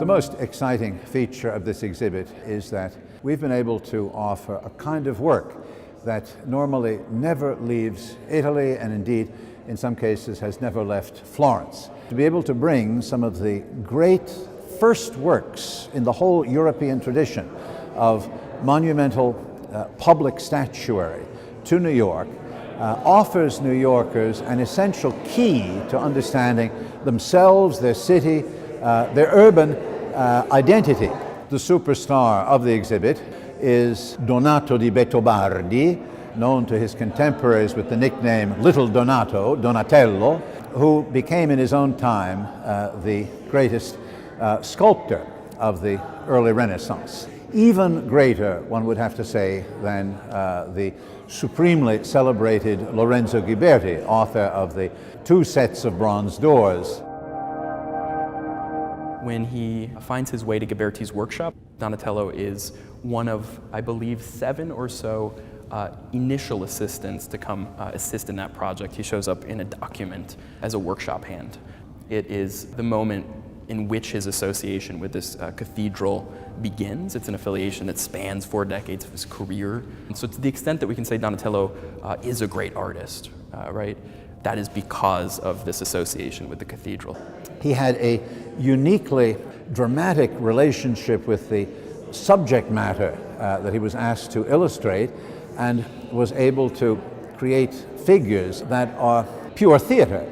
The most exciting feature of this exhibit is that we've been able to offer a kind of work that normally never leaves Italy, and indeed in some cases has never left Florence. To be able to bring some of the great first works in the whole European tradition of monumental public statuary to New York offers New Yorkers an essential key to understanding themselves, their city, their urban identity. The superstar of the exhibit is Donato di Bettobardi, known to his contemporaries with the nickname Little Donato, Donatello, who became in his own time the greatest sculptor of the early Renaissance. Even greater, one would have to say, than the supremely celebrated Lorenzo Ghiberti, author of the 2 sets of bronze doors. When he finds his way to Ghiberti's workshop, Donatello is one of, I believe, 7 or so initial assistants to come assist in that project. He shows up in a document as a workshop hand. It is the moment in which his association with this cathedral begins. It's an affiliation that spans 4 decades of his career. And so to the extent that we can say Donatello is a great artist, right, that is because of this association with the cathedral. He had a uniquely dramatic relationship with the subject matter that he was asked to illustrate, and was able to create figures that are pure theater.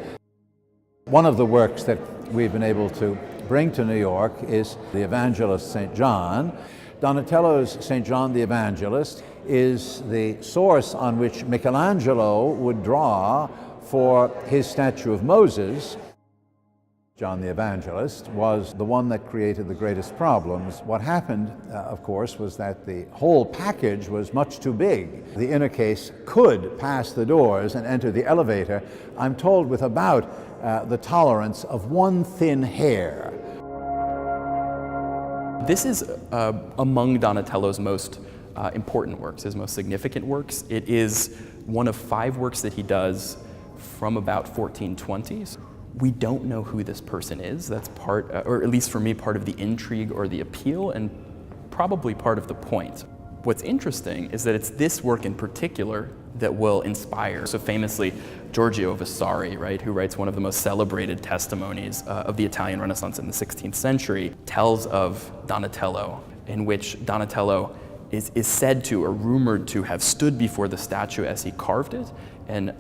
One of the works that we've been able to bring to New York is the Evangelist St. John. Donatello's St. John the Evangelist is the source on which Michelangelo would draw for his statue of Moses. John the Evangelist was the one that created the greatest problems. What happened, of course, was that the whole package was much too big. The inner case could pass the doors and enter the elevator, I'm told, with about the tolerance of 1 thin hair. This is among Donatello's most important works, his most significant works. It is one of 5 works that he does from about 1420s. We don't know who this person is. That's part, or at least for me, part of the intrigue or the appeal, and probably part of the point. What's interesting is that it's this work in particular that will inspire. So famously, Giorgio Vasari, right, who writes one of the most celebrated testimonies of the Italian Renaissance in the 16th century, tells of Donatello, in which Donatello is said to, or rumored to, have stood before the statue as he carved it and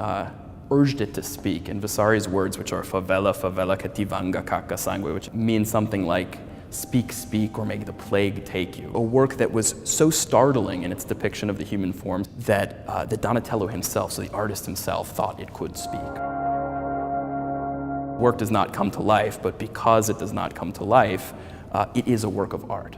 urged it to speak in Vasari's words, which are favela, favela che ti vanga cacca sangue, which means something like speak, speak, or may the plague take you. A work that was so startling in its depiction of the human form that, that Donatello himself, so the artist himself, thought it could speak. Work does not come to life, but because it does not come to life, it is a work of art.